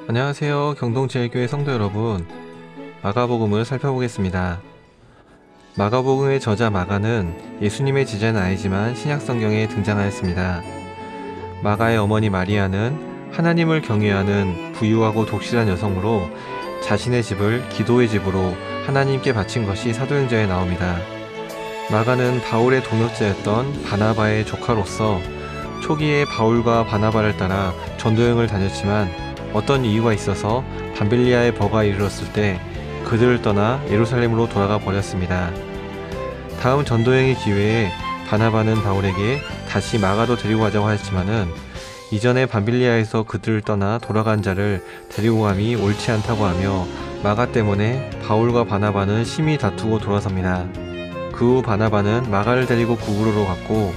안녕하세요. 경동제일교회 성도 여러분. 마가복음을 살펴보겠습니다. 마가복음의 저자 마가는 예수님의 제자는 아니지만 신약성경에 등장하였습니다. 마가의 어머니 마리아는 하나님을 경외하는 부유하고 독실한 여성으로 자신의 집을 기도의 집으로 하나님께 바친 것이 사도행전에 나옵니다. 마가는 바울의 동역자였던 바나바의 조카로서 초기에 바울과 바나바를 따라 전도여행을 다녔지만 어떤 이유가 있어서 밤빌리아의 버가 이르렀을 때 그들을 떠나 예루살렘으로 돌아가 버렸습니다. 다음 전도여행의 기회에 바나바는 바울에게 다시 마가도 데리고 가자고 하였지만은 이전에 밤빌리아에서 그들을 떠나 돌아간 자를 데리고 감이 옳지 않다고 하며 마가 때문에 바울과 바나바는 심히 다투고 돌아섭니다. 그 후 바나바는 마가를 데리고 구브로로 갔고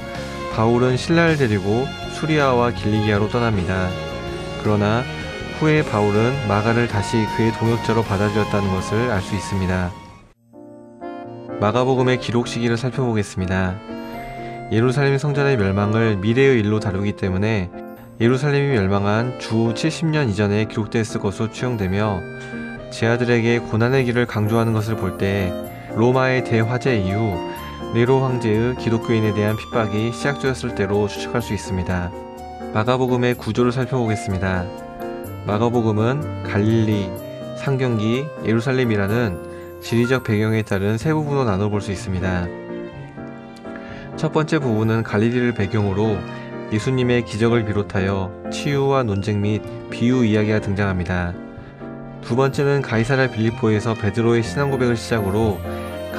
바울은 실라를 데리고 수리아와 길리기아로 떠납니다. 그러나 후에 바울은 마가를 다시 그의 동역자로 받아들였다는 것을 알 수 있습니다. 마가복음의 기록 시기를 살펴보겠습니다. 예루살렘 성전의 멸망을 미래의 일로 다루기 때문에 예루살렘이 멸망한 주 70년 이전에 기록됐을 것으로 추정되며 제자들에게 고난의 길을 강조하는 것을 볼 때 로마의 대화재 이후 네로 황제의 기독교인에 대한 핍박이 시작되었을 때로 추측할 수 있습니다. 마가복음의 구조를 살펴보겠습니다. 마가복음은 갈릴리, 상경기, 예루살렘이라는 지리적 배경에 따른 세 부분으로 나눠볼 수 있습니다. 첫 번째 부분은 갈릴리를 배경으로 예수님의 기적을 비롯하여 치유와 논쟁 및 비유 이야기가 등장합니다. 두 번째는 가이사랴 빌립보에서 베드로의 신앙 고백을 시작으로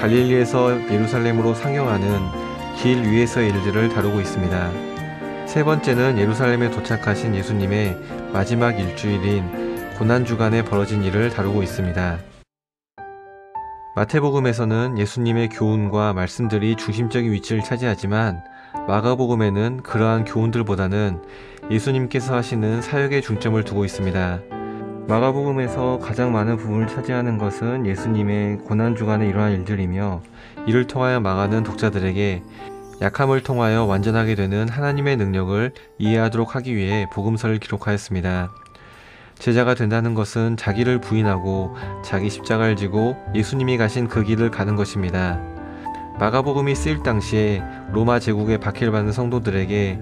갈릴리에서 예루살렘으로 상경하는 길 위에서의 일들을 다루고 있습니다. 세 번째는 예루살렘에 도착하신 예수님의 마지막 일주일인 고난주간에 벌어진 일을 다루고 있습니다. 마태복음에서는 예수님의 교훈과 말씀들이 중심적인 위치를 차지하지만 마가복음에는 그러한 교훈들보다는 예수님께서 하시는 사역에 중점을 두고 있습니다. 마가복음에서 가장 많은 부분을 차지하는 것은 예수님의 고난주간에 일어난 일들이며 이를 통하여 마가는 독자들에게 약함을 통하여 완전하게 되는 하나님의 능력을 이해하도록 하기 위해 복음서를 기록하였습니다. 제자가 된다는 것은 자기를 부인하고 자기 십자가를 지고 예수님이 가신 그 길을 가는 것입니다. 마가복음이 쓰일 당시에 로마 제국에 박해를 받는 성도들에게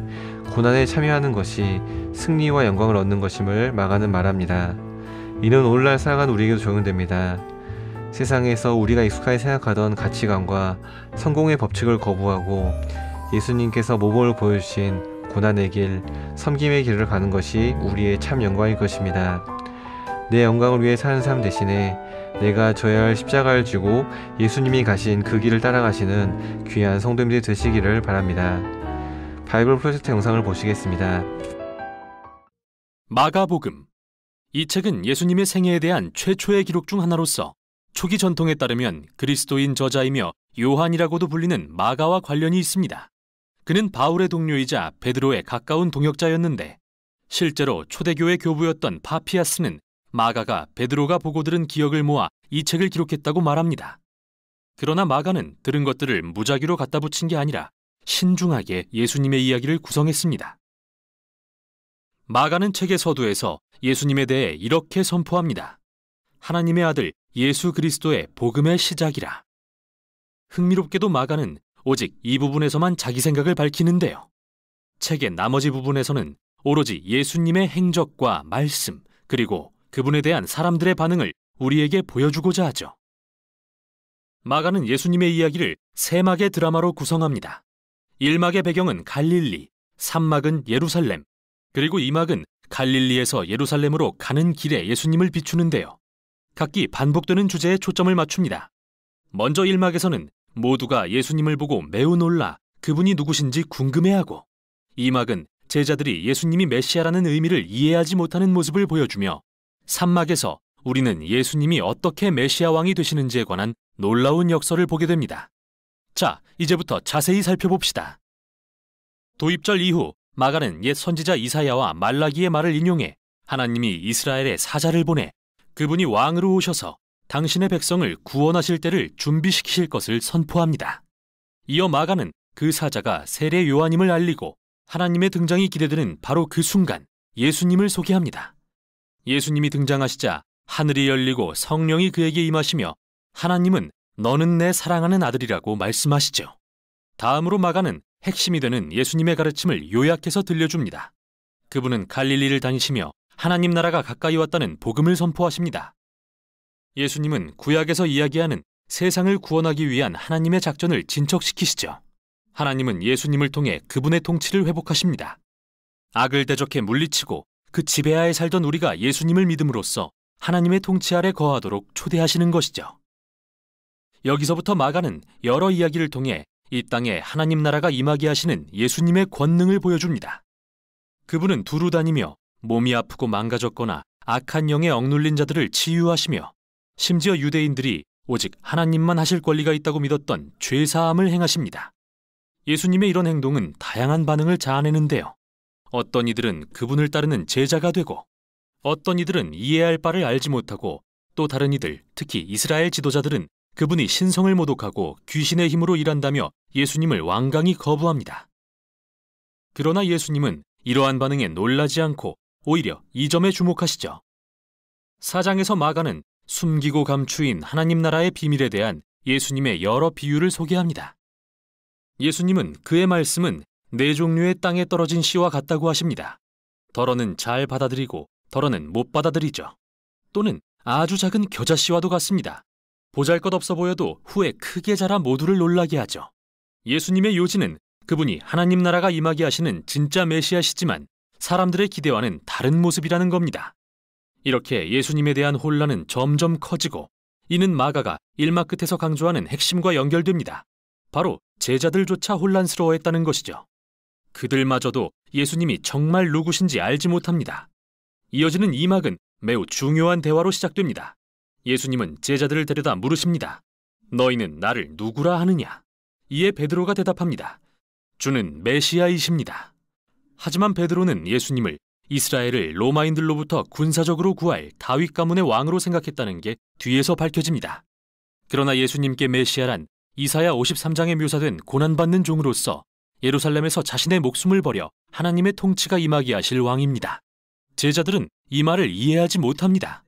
고난에 참여하는 것이 승리와 영광을 얻는 것임을 마가는 말합니다. 이는 오늘날 살아가는 우리에게도 적용됩니다. 세상에서 우리가 익숙하게 생각하던 가치관과 성공의 법칙을 거부하고 예수님께서 모범을 보여주신 고난의 길, 섬김의 길을 가는 것이 우리의 참 영광일 것입니다. 내 영광을 위해 사는 삶 대신에 내가 져야 할 십자가를 지고 예수님이 가신 그 길을 따라가시는 귀한 성도님들이 되시기를 바랍니다. 바이블 프로젝트 영상을 보시겠습니다. 마가복음. 이 책은 예수님의 생애에 대한 최초의 기록 중 하나로서 초기 전통에 따르면 그리스도인 저자이며 요한이라고도 불리는 마가와 관련이 있습니다. 그는 바울의 동료이자 베드로의 가까운 동역자였는데 실제로 초대교회 교부였던 파피아스는 마가가 베드로가 보고 들은 기억을 모아 이 책을 기록했다고 말합니다. 그러나 마가는 들은 것들을 무작위로 갖다 붙인 게 아니라 신중하게 예수님의 이야기를 구성했습니다. 마가는 책의 서두에서 예수님에 대해 이렇게 선포합니다. 하나님의 아들 예수 그리스도의 복음의 시작이라. 흥미롭게도 마가는 오직 이 부분에서만 자기 생각을 밝히는데요. 책의 나머지 부분에서는 오로지 예수님의 행적과 말씀, 그리고 그분에 대한 사람들의 반응을 우리에게 보여주고자 하죠. 마가는 예수님의 이야기를 세 막의 드라마로 구성합니다. 1막의 배경은 갈릴리, 3막은 예루살렘, 그리고 2막은 갈릴리에서 예루살렘으로 가는 길에 예수님을 비추는데요. 각기 반복되는 주제에 초점을 맞춥니다. 먼저 1막에서는 모두가 예수님을 보고 매우 놀라 그분이 누구신지 궁금해하고, 2막은 제자들이 예수님이 메시아라는 의미를 이해하지 못하는 모습을 보여주며 3막에서 우리는 예수님이 어떻게 메시아 왕이 되시는지에 관한 놀라운 역설을 보게 됩니다. 자, 이제부터 자세히 살펴봅시다. 도입절 이후 마가는 옛 선지자 이사야와 말라기의 말을 인용해 하나님이 이스라엘에 사자를 보내 그분이 왕으로 오셔서 당신의 백성을 구원하실 때를 준비시키실 것을 선포합니다. 이어 마가는 그 사자가 세례 요한임을 알리고 하나님의 등장이 기대되는 바로 그 순간 예수님을 소개합니다. 예수님이 등장하시자 하늘이 열리고 성령이 그에게 임하시며 하나님은 너는 내 사랑하는 아들이라고 말씀하시죠. 다음으로 마가는 핵심이 되는 예수님의 가르침을 요약해서 들려줍니다. 그분은 갈릴리를 다니시며 하나님 나라가 가까이 왔다는 복음을 선포하십니다. 예수님은 구약에서 이야기하는 세상을 구원하기 위한 하나님의 작전을 진척시키시죠. 하나님은 예수님을 통해 그분의 통치를 회복하십니다. 악을 대적해 물리치고 그 지배하에 살던 우리가 예수님을 믿음으로써 하나님의 통치 아래 거하도록 초대하시는 것이죠. 여기서부터 마가는 여러 이야기를 통해 이 땅에 하나님 나라가 임하게 하시는 예수님의 권능을 보여줍니다. 그분은 두루 다니며 몸이 아프고 망가졌거나 악한 영에 억눌린 자들을 치유하시며 심지어 유대인들이 오직 하나님만 하실 권리가 있다고 믿었던 죄사함을 행하십니다. 예수님의 이런 행동은 다양한 반응을 자아내는데요. 어떤 이들은 그분을 따르는 제자가 되고 어떤 이들은 이해할 바를 알지 못하고 또 다른 이들, 특히 이스라엘 지도자들은 그분이 신성을 모독하고 귀신의 힘으로 일한다며 예수님을 완강히 거부합니다. 그러나 예수님은 이러한 반응에 놀라지 않고 오히려 이 점에 주목하시죠. 4장에서 마가는 숨기고 감추인 하나님 나라의 비밀에 대한 예수님의 여러 비유를 소개합니다. 예수님은 그의 말씀은 네 종류의 땅에 떨어진 씨와 같다고 하십니다. 덜어는 잘 받아들이고 덜어는 못 받아들이죠. 또는 아주 작은 겨자씨와도 같습니다. 보잘것없어 보여도 후에 크게 자라 모두를 놀라게 하죠. 예수님의 요지는 그분이 하나님 나라가 임하게 하시는 진짜 메시아시지만 사람들의 기대와는 다른 모습이라는 겁니다. 이렇게 예수님에 대한 혼란은 점점 커지고 이는 마가가 일막 끝에서 강조하는 핵심과 연결됩니다. 바로 제자들조차 혼란스러워했다는 것이죠. 그들마저도 예수님이 정말 누구신지 알지 못합니다. 이어지는 이 막은 매우 중요한 대화로 시작됩니다. 예수님은 제자들을 데려다 물으십니다. 너희는 나를 누구라 하느냐? 이에 베드로가 대답합니다. 주는 메시아이십니다. 하지만 베드로는 예수님을 이스라엘을 로마인들로부터 군사적으로 구할 다윗 가문의 왕으로 생각했다는 게 뒤에서 밝혀집니다. 그러나 예수님께 메시아란 이사야 53장에 묘사된 고난받는 종으로서 예루살렘에서 자신의 목숨을 버려 하나님의 통치가 임하게 하실 왕입니다. 제자들은 이 말을 이해하지 못합니다.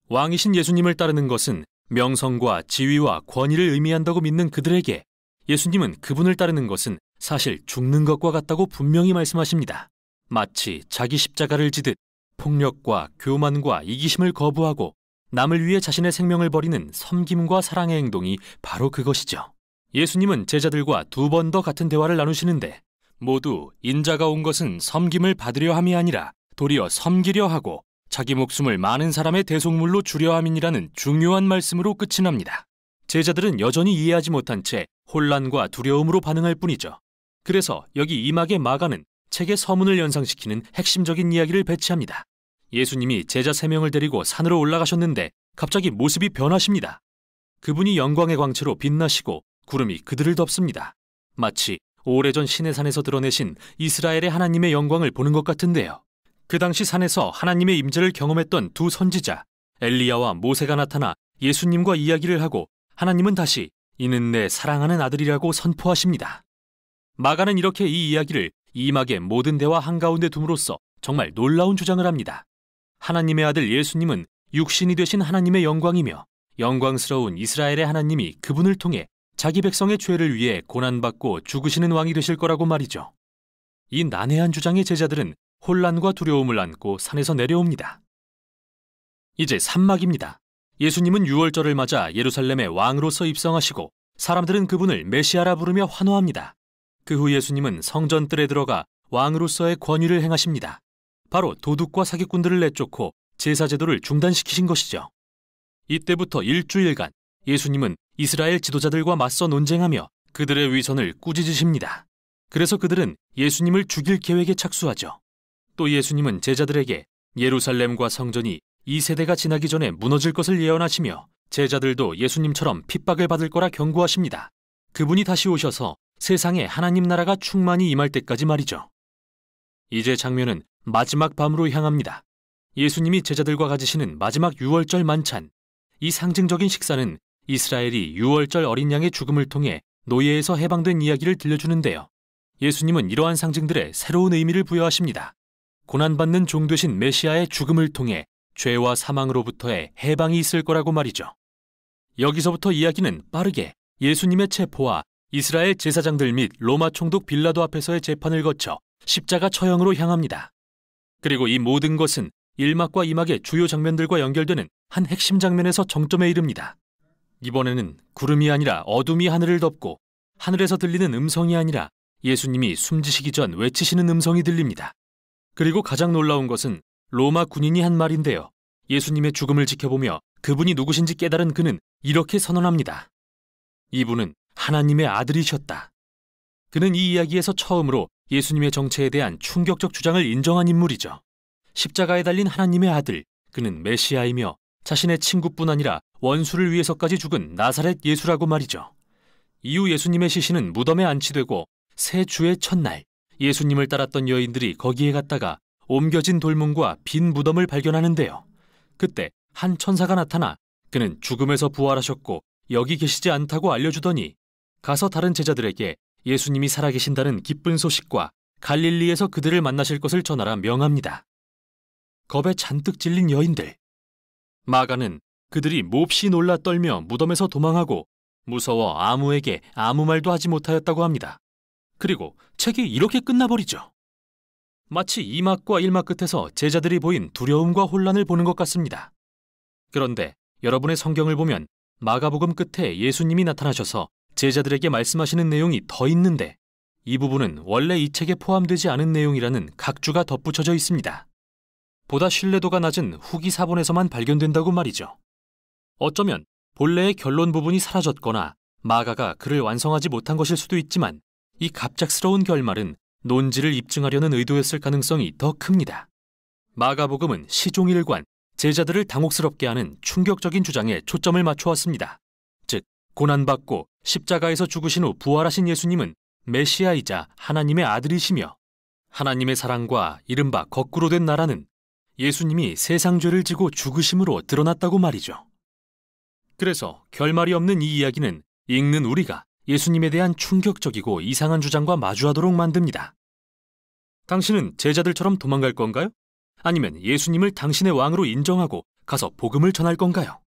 왕이신 예수님을 따르는 것은 명성과 지위와 권위를 의미한다고 믿는 그들에게 예수님은 그분을 따르는 것은 사실 죽는 것과 같다고 분명히 말씀하십니다. 마치 자기 십자가를 지듯 폭력과 교만과 이기심을 거부하고 남을 위해 자신의 생명을 버리는 섬김과 사랑의 행동이 바로 그것이죠. 예수님은 제자들과 두 번 더 같은 대화를 나누시는데 모두 인자가 온 것은 섬김을 받으려 함이 아니라 도리어 섬기려 하고 자기 목숨을 많은 사람의 대속물로 주려 함이니라는 중요한 말씀으로 끝이 납니다. 제자들은 여전히 이해하지 못한 채 혼란과 두려움으로 반응할 뿐이죠. 그래서 여기 이막의 마가는 책의 서문을 연상시키는 핵심적인 이야기를 배치합니다. 예수님이 제자 3명을 데리고 산으로 올라가셨는데 갑자기 모습이 변하십니다. 그분이 영광의 광채로 빛나시고 구름이 그들을 덮습니다. 마치 오래전 시내산에서 드러내신 이스라엘의 하나님의 영광을 보는 것 같은데요. 그 당시 산에서 하나님의 임재를 경험했던 두 선지자 엘리야와 모세가 나타나 예수님과 이야기를 하고 하나님은 다시 이는 내 사랑하는 아들이라고 선포하십니다. 마가는 이렇게 이 이야기를 이막의 모든 대화 한가운데 둠으로써 정말 놀라운 주장을 합니다. 하나님의 아들 예수님은 육신이 되신 하나님의 영광이며 영광스러운 이스라엘의 하나님이 그분을 통해 자기 백성의 죄를 위해 고난받고 죽으시는 왕이 되실 거라고 말이죠. 이 난해한 주장의 제자들은 혼란과 두려움을 안고 산에서 내려옵니다. 이제 3막입니다. 예수님은 유월절을 맞아 예루살렘의 왕으로서 입성하시고 사람들은 그분을 메시아라 부르며 환호합니다. 그 후 예수님은 성전뜰에 들어가 왕으로서의 권위를 행하십니다. 바로 도둑과 사기꾼들을 내쫓고 제사제도를 중단시키신 것이죠. 이때부터 일주일간 예수님은 이스라엘 지도자들과 맞서 논쟁하며 그들의 위선을 꾸짖으십니다. 그래서 그들은 예수님을 죽일 계획에 착수하죠. 또 예수님은 제자들에게 예루살렘과 성전이 이 세대가 지나기 전에 무너질 것을 예언하시며 제자들도 예수님처럼 핍박을 받을 거라 경고하십니다. 그분이 다시 오셔서 세상에 하나님 나라가 충만히 임할 때까지 말이죠. 이제 장면은 마지막 밤으로 향합니다. 예수님이 제자들과 가지시는 마지막 유월절 만찬. 이 상징적인 식사는 이스라엘이 유월절 어린 양의 죽음을 통해 노예에서 해방된 이야기를 들려주는데요. 예수님은 이러한 상징들에 새로운 의미를 부여하십니다. 고난받는 종 되신 메시아의 죽음을 통해 죄와 사망으로부터의 해방이 있을 거라고 말이죠. 여기서부터 이야기는 빠르게 예수님의 체포와 이스라엘 제사장들 및 로마 총독 빌라도 앞에서의 재판을 거쳐 십자가 처형으로 향합니다. 그리고 이 모든 것은 1막과 2막의 주요 장면들과 연결되는 한 핵심 장면에서 정점에 이릅니다. 이번에는 구름이 아니라 어둠이 하늘을 덮고 하늘에서 들리는 음성이 아니라 예수님이 숨지시기 전 외치시는 음성이 들립니다. 그리고 가장 놀라운 것은 로마 군인이 한 말인데요. 예수님의 죽음을 지켜보며 그분이 누구신지 깨달은 그는 이렇게 선언합니다. 이분은 하나님의 아들이셨다. 그는 이 이야기에서 처음으로 예수님의 정체에 대한 충격적 주장을 인정한 인물이죠. 십자가에 달린 하나님의 아들, 그는 메시아이며 자신의 친구뿐 아니라 원수를 위해서까지 죽은 나사렛 예수라고 말이죠. 이후 예수님의 시신은 무덤에 안치되고 새 주의 첫날 예수님을 따랐던 여인들이 거기에 갔다가 옮겨진 돌문과 빈 무덤을 발견하는데요. 그때 한 천사가 나타나 그는 죽음에서 부활하셨고 여기 계시지 않다고 알려주더니 가서 다른 제자들에게 예수님이 살아계신다는 기쁜 소식과 갈릴리에서 그들을 만나실 것을 전하라 명합니다. 겁에 잔뜩 질린 여인들. 마가는 그들이 몹시 놀라 떨며 무덤에서 도망하고 무서워 아무에게 아무 말도 하지 못하였다고 합니다. 그리고 책이 이렇게 끝나버리죠. 마치 2막과 1막 끝에서 제자들이 보인 두려움과 혼란을 보는 것 같습니다. 그런데 여러분의 성경을 보면 마가복음 끝에 예수님이 나타나셔서 제자들에게 말씀하시는 내용이 더 있는데 이 부분은 원래 이 책에 포함되지 않은 내용이라는 각주가 덧붙여져 있습니다. 보다 신뢰도가 낮은 후기 사본에서만 발견된다고 말이죠. 어쩌면 본래의 결론 부분이 사라졌거나 마가가 글을 완성하지 못한 것일 수도 있지만 이 갑작스러운 결말은 논지를 입증하려는 의도였을 가능성이 더 큽니다. 마가복음은 시종일관 제자들을 당혹스럽게 하는 충격적인 주장에 초점을 맞춰왔습니다. 즉, 고난받고 십자가에서 죽으신 후 부활하신 예수님은 메시아이자 하나님의 아들이시며 하나님의 사랑과 이른바 거꾸로 된 나라는 예수님이 세상 죄를 지고 죽으심으로 드러났다고 말이죠. 그래서 결말이 없는 이 이야기는 읽는 우리가 예수님에 대한 충격적이고 이상한 주장과 마주하도록 만듭니다. 당신은 제자들처럼 도망갈 건가요? 아니면 예수님을 당신의 왕으로 인정하고 가서 복음을 전할 건가요?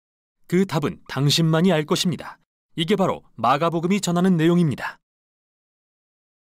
그 답은 당신만이 알 것입니다. 이게 바로 마가복음이 전하는 내용입니다.